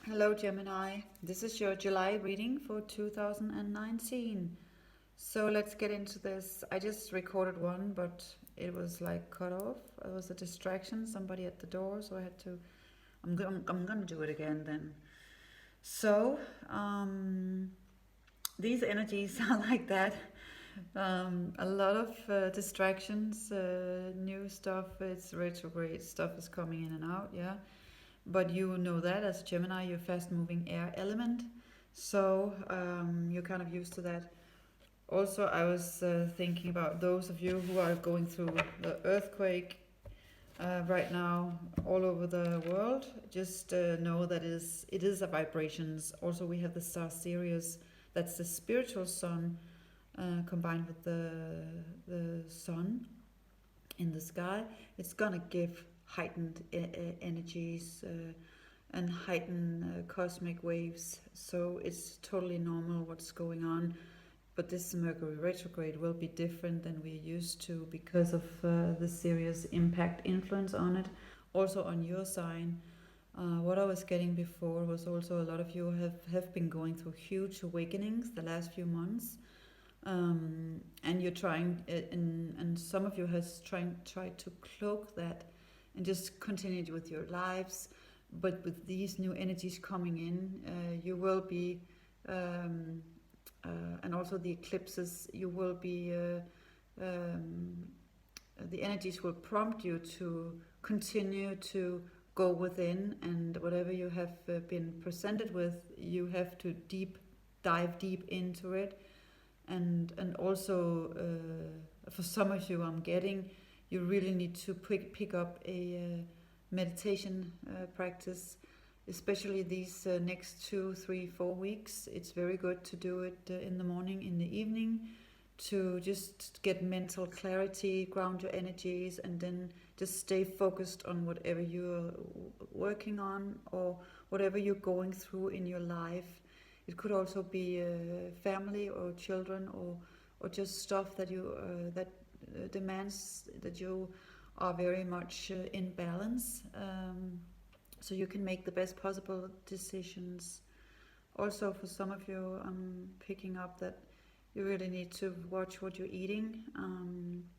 Hello Gemini, this is your July reading for 2019. So let's get into this. I just recorded one, but it was like cut off. It was a distraction, somebody at the door, so I had to. I'm gonna do it again then. So, these energies are like that. A lot of distractions, new stuff, it's retrograde stuff is coming in and out, yeah. But you know that as Gemini, you're fast moving air element. So you're kind of used to that. Also, I was thinking about those of you who are going through the earthquake right now all over the world. Just know that it is a vibrations. Also, we have the star Sirius, that's the spiritual sun combined with the sun in the sky. It's gonna give heightened energies and heightened cosmic waves. So it's totally normal what's going on. But this Mercury retrograde will be different than we're used to because of the serious impact influence on it. Also on your sign. What I was getting before was also a lot of you have been going through huge awakenings the last few months. And you're trying, and some of you has tried to cloak that and just continued with your lives. But with these new energies coming in, you will be, and also the eclipses, you will be, the energies will prompt you to continue to go within, and whatever you have been presented with, you have to dive deep into it. And also for some of you, I'm getting, you really need to pick up a meditation practice, especially these next 2, 3, 4 weeks. It's very good to do it in the morning, in the evening, to just get mental clarity, ground your energies, and then just stay focused on whatever you're working on or whatever you're going through in your life. It could also be family or children, or just stuff that you that demands that you are very much in balance, so you can make the best possible decisions. Also, for some of you, I'm picking up that you really need to watch what you're eating.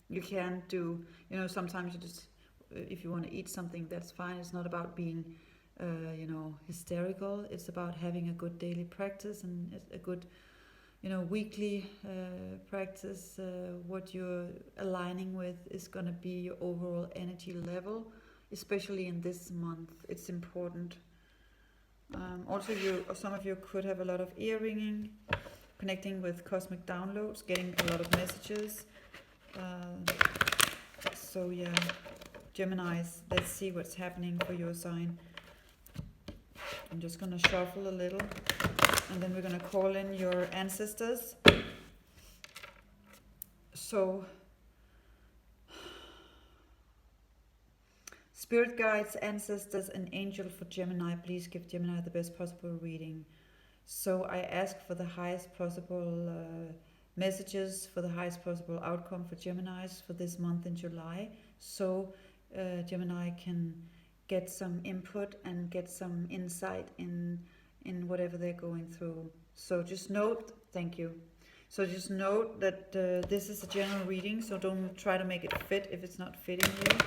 You can't do, sometimes you just, if you want to eat something, that's fine. It's not about being hysterical. It's about having a good daily practice and a good, weekly practice. What you're aligning with is going to be your overall energy level, especially in this month. It's important. Also, some of you could have a lot of ear ringing, connecting with cosmic downloads, getting a lot of messages. So yeah, Geminis, let's see what's happening for your sign. I'm just going to shuffle a little, and then we're going to call in your ancestors. So, spirit guides, ancestors, and angel for Gemini, please give Gemini the best possible reading. So I ask for the highest possible messages, for the highest possible outcome for Geminis for this month in July. So Gemini can get some input and get some insight in whatever they're going through. So just note, thank you. So just note that this is a general reading, so don't try to make it fit if it's not fitting you.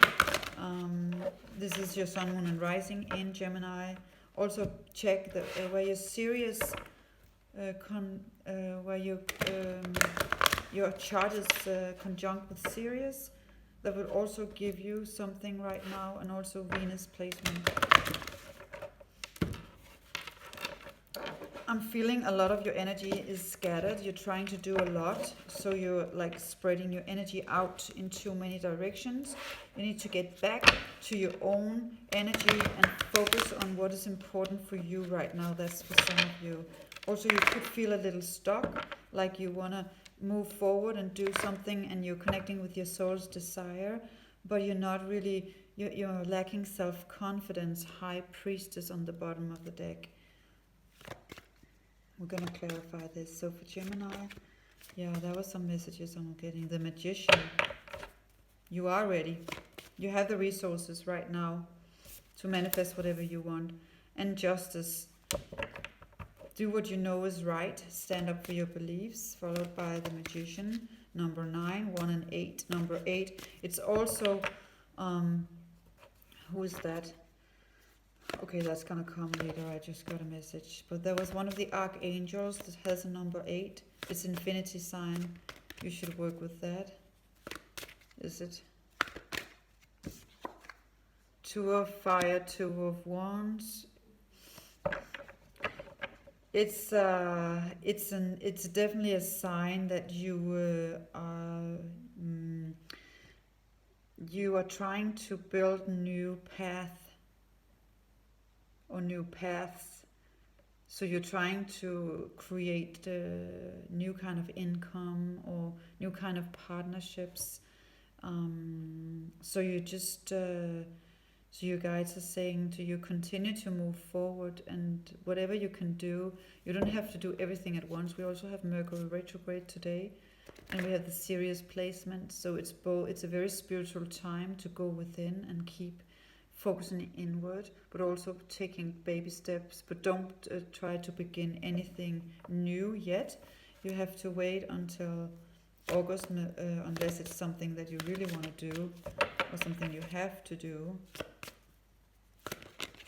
This is your sun, moon, and rising in Gemini. Also check where your Sirius, where your chart is conjunct with Sirius. That will also give you something right now, and also Venus placement. I'm feeling a lot of your energy is scattered. You're trying to do a lot, so you're like spreading your energy out in too many directions. You need to get back to your own energy and focus on what is important for you right now. That's for some of you. Also, you could feel a little stuck, like you want to move forward and do something, and you're connecting with your soul's desire, but you're not really, you're lacking self-confidence. High Priestess on the bottom of the deck. We're going to clarify this. So for Gemini, yeah, there were some messages I'm getting. The Magician. You are ready. You have the resources right now to manifest whatever you want. And Justice. Do what you know is right. Stand up for your beliefs. Followed by the Magician. Number 9, 1 and 8. Number 8. It's also, who is that? Okay, that's gonna come later. I just got a message. But there was one of the archangels that has a number 8. It's infinity sign. You should work with that. Is it? 2 of fire, 2 of wands. It's definitely a sign that you are trying to build new path or new paths. So you're trying to create new kind of income or new kind of partnerships. So you just so your guides are saying to you, continue to move forward, and whatever you can do, you don't have to do everything at once. We also have Mercury retrograde today, and we have the Sirius placement. So it's a very spiritual time to go within and keep focusing inward, but also taking baby steps. But don't try to begin anything new yet. You have to wait until August, unless it's something that you really want to do or something you have to do.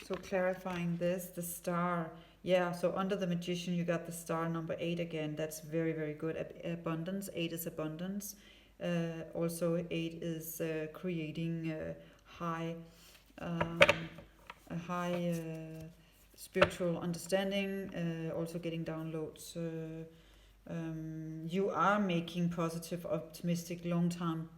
So clarifying this, the star. Yeah, so under the Magician you got the star number 8 again. That's very, very good. Abundance. 8 is abundance. Also 8 is creating high a high spiritual understanding, also getting downloads. You are making positive, optimistic, long-term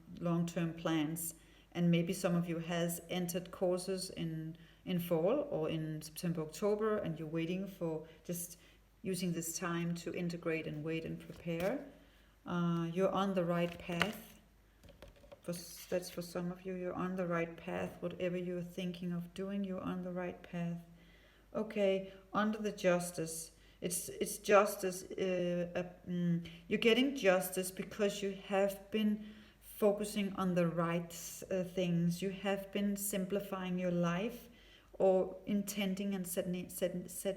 plans, and maybe some of you has entered courses in fall or in September, October, and you're waiting for just using this time to integrate and wait and prepare. You're on the right path. That's for some of you. You're on the right path. Whatever you're thinking of doing, you're on the right path. Okay, under the justice. It's justice. You're getting justice because you have been focusing on the right things. You have been simplifying your life, or intending and set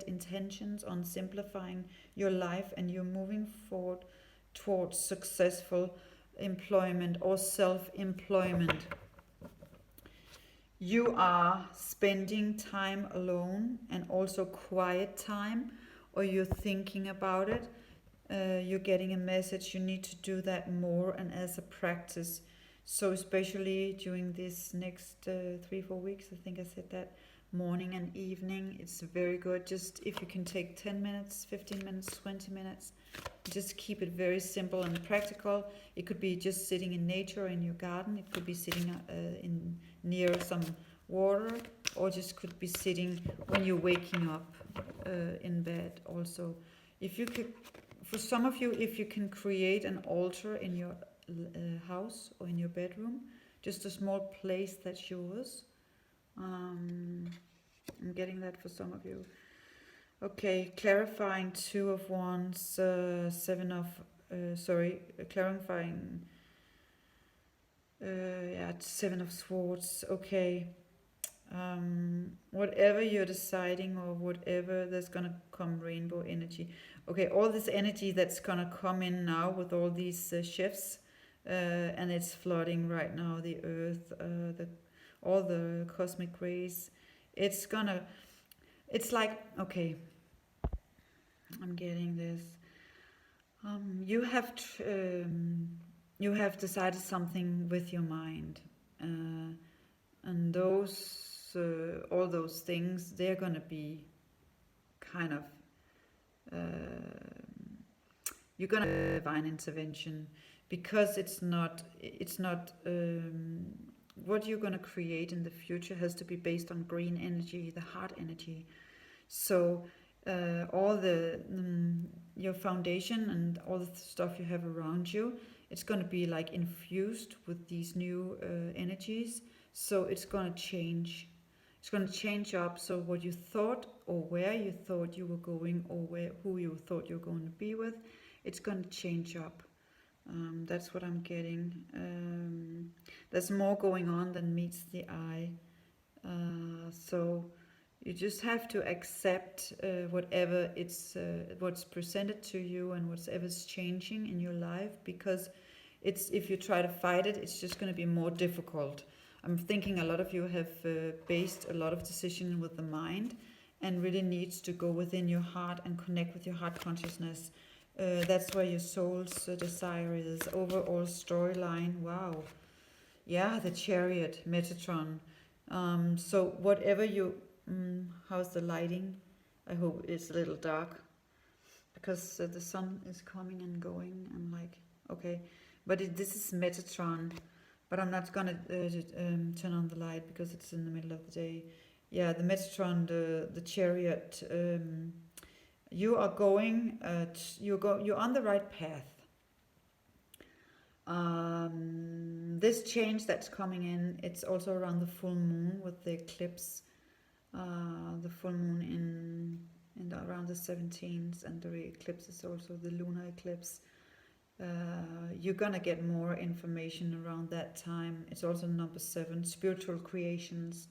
intentions on simplifying your life, and you're moving forward towards successful employment or self-employment. You are spending time alone and also quiet time, or you're thinking about it. You're getting a message, you need to do that more and as a practice. So especially during this next 3-4 weeks, I think I said that, morning and evening, it's very good. Just if you can take 10 minutes, 15 minutes, 20 minutes, just keep it very simple and practical. It could be just sitting in nature or in your garden. It could be sitting near some water, or just could be sitting when you're waking up in bed. Also, if you could, for some of you, if you can create an altar in your house or in your bedroom, just a small place that's yours. I'm getting that for some of you. Okay, clarifying 2 of Wands, 7 of, clarifying, 7 of Swords. Okay, whatever you're deciding, or whatever, there's gonna come rainbow energy. Okay, all this energy that's gonna come in now with all these shifts, and it's flooding right now the earth, all the cosmic rays. It's like, okay, I'm getting this. You have decided something with your mind, and those all those things, they're gonna be kind of you're gonna have divine intervention, because it's not what you're gonna create in the future has to be based on green energy, the heart energy. So all the your foundation and all the stuff you have around you, it's going to be like infused with these new energies. So it's going to change. It's going to change up. So what you thought, or where you thought you were going, or who you thought you were going to be with, it's going to change up. That's what I'm getting. There's more going on than meets the eye. So you just have to accept whatever it's what's presented to you and whatever's changing in your life, because it's, if you try to fight it, it's just going to be more difficult. I'm thinking a lot of you have based a lot of decision with the mind, and really needs to go within your heart and connect with your heart consciousness. That's where your soul's desire is. Overall storyline. Wow. Yeah, the Chariot, Metatron. So whatever you, how's the lighting? I hope it's a little dark, because the sun is coming and going. I'm like, okay, but this is Metatron. But I'm not gonna turn on the light because it's in the middle of the day. Yeah, the Metatron, the Chariot. You are going. You're on the right path. This change that's coming in, it's also around the full moon with the eclipse. The full moon in around the 17th, and the eclipse is also the lunar eclipse. You're gonna get more information around that time. It's also number 7, spiritual creations.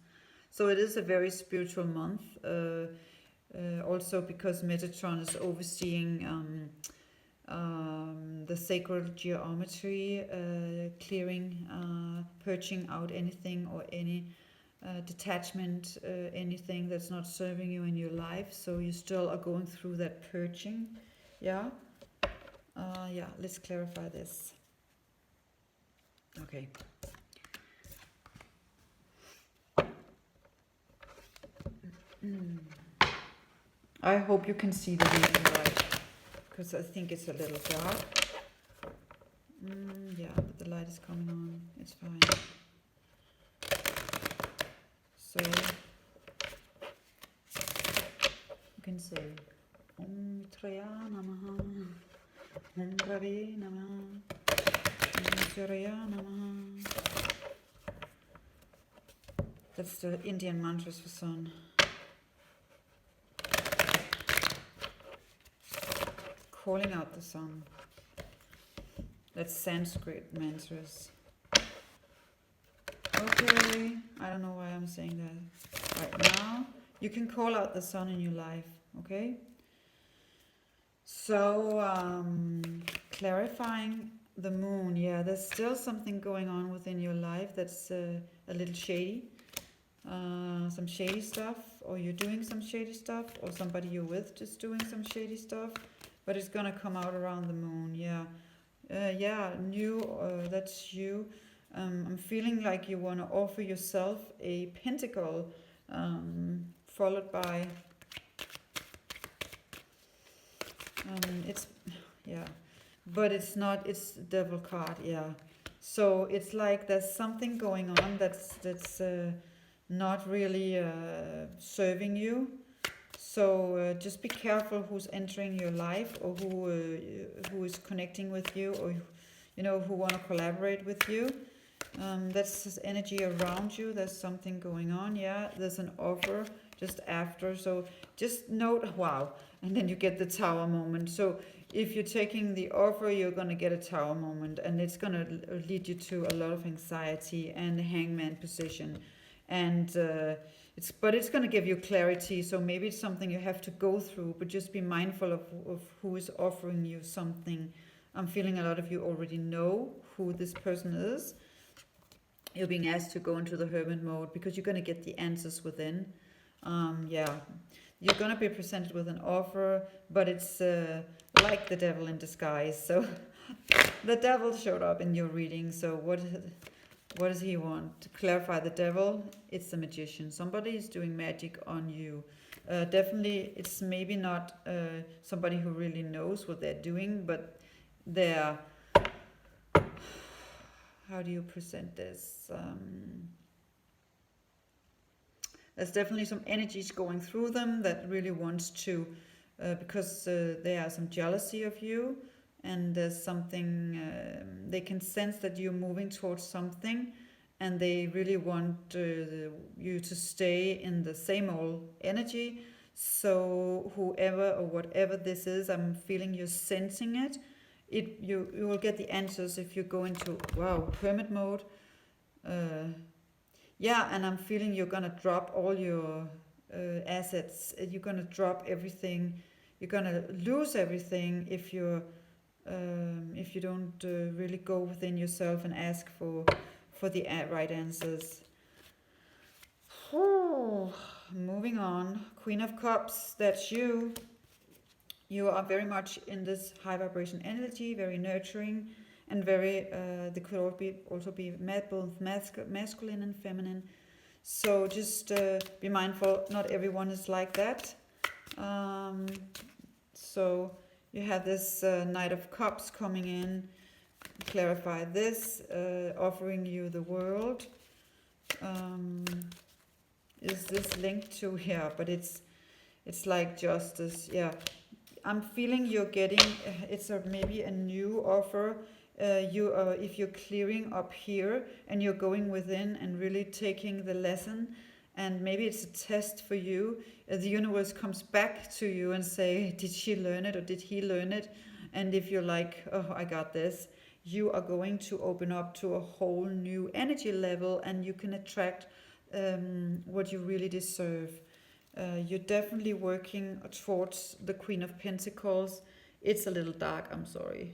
So it is a very spiritual month. Also because Metatron is overseeing the sacred geometry, clearing, purging out anything or any detachment, anything that's not serving you in your life. So you still are going through that purging. Yeah. Yeah, let's clarify this. Okay. I hope you can see the reading right, because I think it's a little dark. Yeah, but the light is coming on. It's fine. So you can say Om Mitraya Namaha, Om Ravi Namaha, Om Surya Namaha. That's the Indian mantras for sun. Calling out the sun. That's Sanskrit mantras. Okay, I don't know why I'm saying that right now. You can call out the sun in your life, okay? So, clarifying the moon. Yeah, there's still something going on within your life that's a little shady. Some shady stuff, or you're doing some shady stuff, or somebody you're with just doing some shady stuff, but it's gonna come out around the moon. Yeah. Yeah, that's you. I'm feeling like you want to offer yourself a pentacle, followed by it's, yeah, but it's not, it's the devil card. Yeah, so it's like there's something going on that's not really serving you. So just be careful who's entering your life, or who is connecting with you, or who want to collaborate with you. That's this energy around you. There's something going on. Yeah, there's an offer just after. So just note, wow, and then you get the tower moment. So if you're taking the offer, you're gonna get a tower moment, and it's gonna lead you to a lot of anxiety and the hangman position, and it's going to give you clarity. So maybe it's something you have to go through, but just be mindful of who is offering you something. I'm feeling a lot of you already know who this person is. You're being asked to go into the hermit mode because you're going to get the answers within. Yeah, you're going to be presented with an offer, but it's like the devil in disguise. So the devil showed up in your reading. So what does he want? To clarify the devil, it's the magician. Somebody is doing magic on you. Definitely, it's maybe not somebody who really knows what they're doing, but they're, how do you present this? There's definitely some energies going through them that really wants to, because there are some jealousy of you, and there's something, they can sense that you're moving towards something, and they really want you to stay in the same old energy. So whoever or whatever this is, I'm feeling you're sensing it. You will get the answers if you go into, wow, hermit mode. Yeah, and I'm feeling you're gonna drop all your assets. You're gonna drop everything. You're gonna lose everything if you don't really go within yourself and ask for the right answers. Moving on. Queen of Cups, that's you. You are very much in this high vibration energy, very nurturing, and very, they could also be both masculine and feminine. So just be mindful, not everyone is like that. So you have this Knight of Cups coming in, clarify this, offering you the world. Is this linked to here? But it's like justice. Yeah, I'm feeling you're getting. It's maybe a new offer. If you're clearing up here and you're going within and really taking the lesson, and maybe it's a test for you. The universe comes back to you and say, did she learn it or did he learn it? And if you're like, oh, I got this, you are going to open up to a whole new energy level, and you can attract what you really deserve. You're definitely working towards the Queen of Pentacles. It's a little dark, I'm sorry.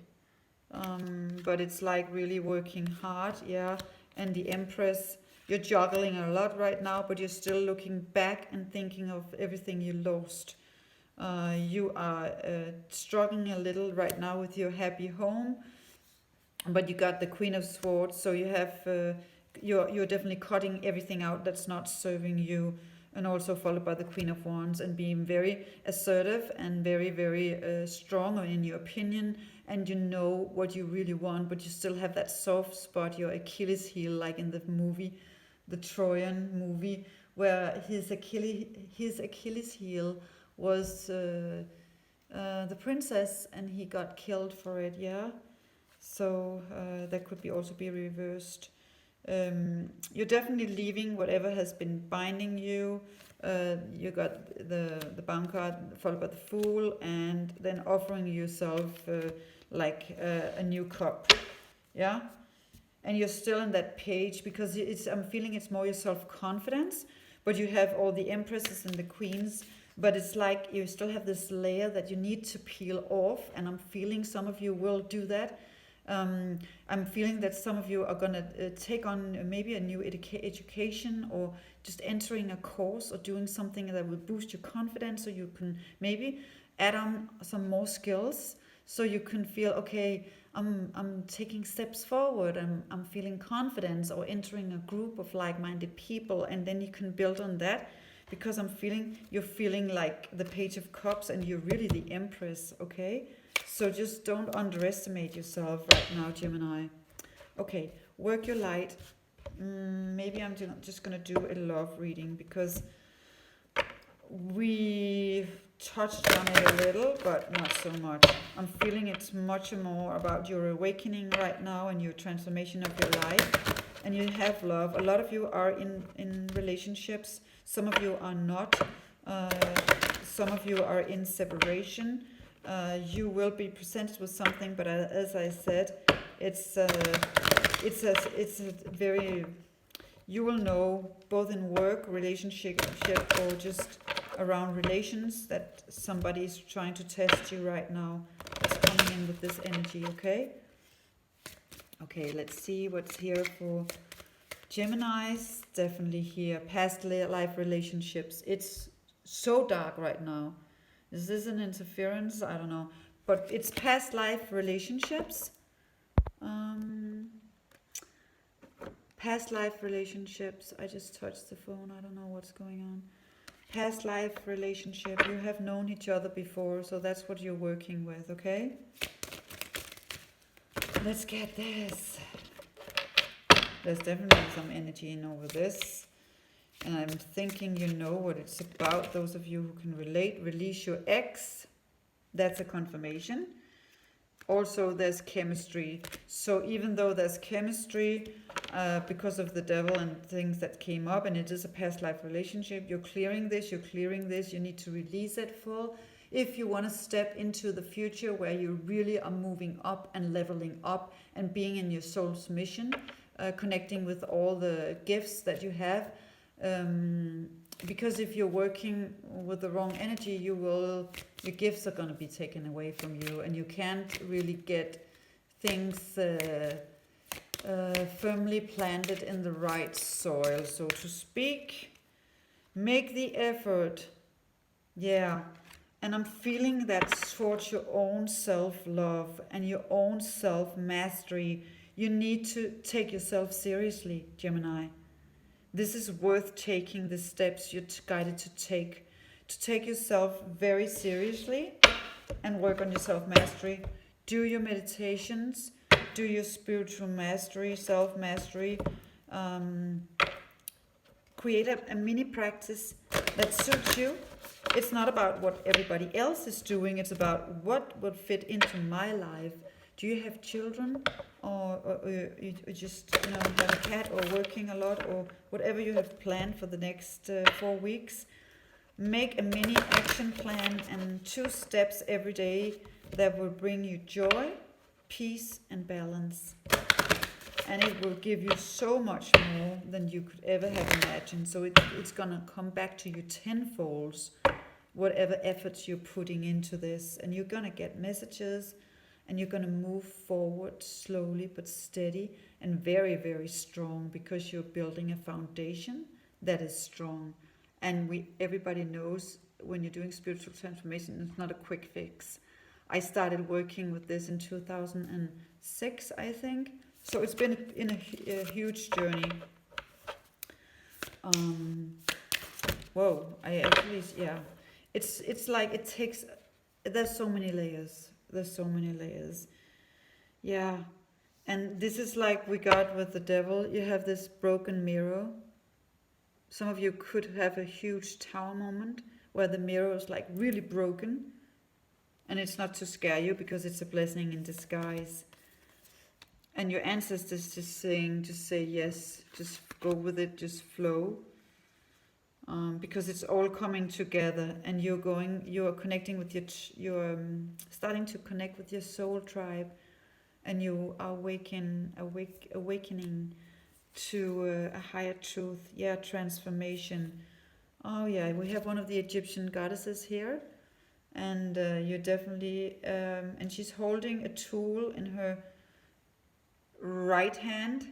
But it's like really working hard, yeah. And the Empress, you're juggling a lot right now, but you're still looking back and thinking of everything you lost. You are struggling a little right now with your happy home, but you got the Queen of Swords, so you have you're definitely cutting everything out that's not serving you, and also followed by the Queen of Wands, and being very assertive and very, very strong in your opinion, and you know what you really want, but you still have that soft spot, your Achilles heel, like in the movie, the Trojan movie, where his Achilles heel was the princess, and he got killed for it, yeah. So that could also be reversed. You're definitely leaving whatever has been binding you. You got the Bound card followed by the Fool, and then offering yourself like a new cup, yeah. And you're still in that page because I'm feeling it's more your self-confidence, but you have all the Empresses and the Queens, but it's like you still have this layer that you need to peel off, and I'm feeling some of you will do that. I'm feeling that some of you are going to take on maybe a new education, or just entering a course or doing something that will boost your confidence, so you can maybe add on some more skills, so you can feel, okay, I'm taking steps forward, I'm feeling confidence, or entering a group of like-minded people, and then you can build on that, because you're feeling like the Page of Cups, and you're really the Empress, okay? So just don't underestimate yourself right now, Gemini. Okay, work your light. Maybe I'm just going to do a love reading, because we touched on it a little, but not so much. I'm feeling it's much more about your awakening right now and your transformation of your life. And you have love. A lot of you are in relationships. Some of you are not. Some of you are in separation. You will be presented with something, but as I said, it's a very, you will know, both in work, relationship, or just around relations, that somebody is trying to test you right now. It's coming in with this energy, okay? Okay, let's see what's here for Geminis. Definitely here, past life relationships. It's so dark right now. Is this an interference? I don't know. But it's past life relationships. Past life relationships. I just touched the phone. I don't know what's going on. Past life relationship. You have known each other before, so that's what you're working with, okay? Let's get this. There's definitely some energy in over this. And I'm thinking you know what it's about. Those of you who can relate, release your ex. That's a confirmation. Also, there's chemistry. So even though there's chemistry, because of the devil and things that came up, and it is a past life relationship, you're clearing this, you need to release it full. If you want to step into the future where you really are moving up and leveling up and being in your soul's mission, connecting with all the gifts that you have, because if you're working with the wrong energy, your gifts are going to be taken away from you, and you can't really get things firmly planted in the right soil, so to speak. Make the effort. Yeah. And I'm feeling that towards your own self-love and your own self-mastery. You need to take yourself seriously, Gemini. This is worth taking the steps you're guided to take. To take yourself very seriously and work on your self-mastery. Do your meditations. Do your spiritual mastery, self-mastery. Create a mini practice that suits you. It's not about what everybody else is doing. It's about what would fit into my life. Do you have children, or you just have a cat, or working a lot, or whatever you have planned for the next 4 weeks? Make a mini action plan and 2 steps every day that will bring you joy, peace, and balance. And it will give you so much more than you could ever have imagined. So it's gonna come back to you tenfold, whatever efforts you're putting into this. And you're gonna get messages, and you're gonna move forward slowly but steady and very, very strong, because you're building a foundation that is strong. And everybody knows when you're doing spiritual transformation, it's not a quick fix. I started working with this in 2006, I think. So it's been a huge journey. Whoa, It's like it takes, there's so many layers. Yeah. And this is like we got with the devil. You have this broken mirror. Some of you could have a huge tower moment where the mirror is like really broken. And it's not to scare you, because it's a blessing in disguise. And your ancestors just say yes, just go with it, just flow. Because it's all coming together, and you're connecting with you're starting to connect with your soul tribe, and you are awakening to a higher truth. Yeah, transformation. Oh yeah, we have one of the Egyptian goddesses here, and you're definitely, and she's holding a tool in her right hand.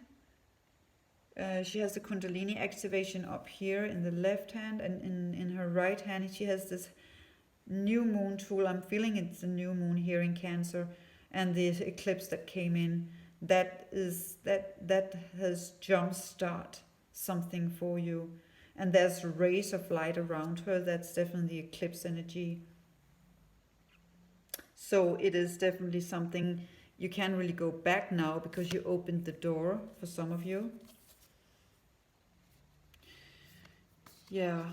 She has the Kundalini activation up here in the left hand, and in her right hand she has this new moon tool. I'm feeling it's a new moon here in Cancer, and the eclipse that came in, that has jumpstart something for you. And there's rays of light around her. That's definitely eclipse energy. So it is definitely something you can't really go back now, because you opened the door for some of you. Yeah.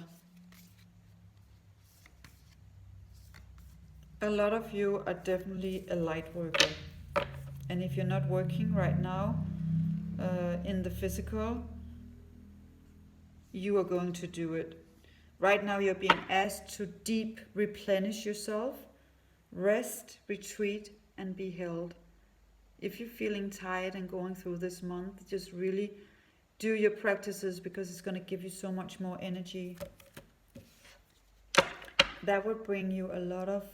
A lot of you are definitely a light worker. And if you're not working right now in the physical, you are going to do it. Right now you're being asked to deep replenish yourself, rest, retreat, and be held. If you're feeling tired and going through this month, just really do your practices, because it's going to give you so much more energy. That will bring you a lot of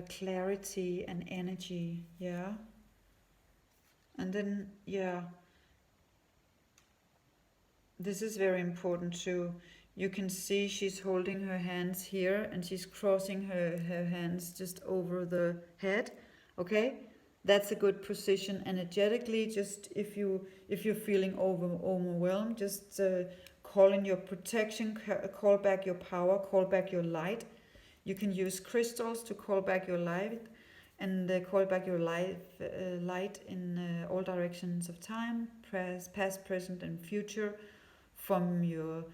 clarity and energy. Yeah. And then, yeah, this is very important too. You can see she's holding her hands here, and she's crossing her hands just over the head. Okay, that's a good position energetically. Just if you're feeling overwhelmed, just call in your protection, call back your power, call back your light. You can use crystals to call back your light, and call back your light in all directions of time, past, present, and future, from you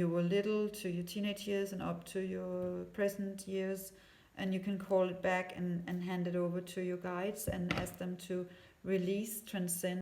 were little to your teenage years and up to your present years. And you can call it back and hand it over to your guides and ask them to release, transcend,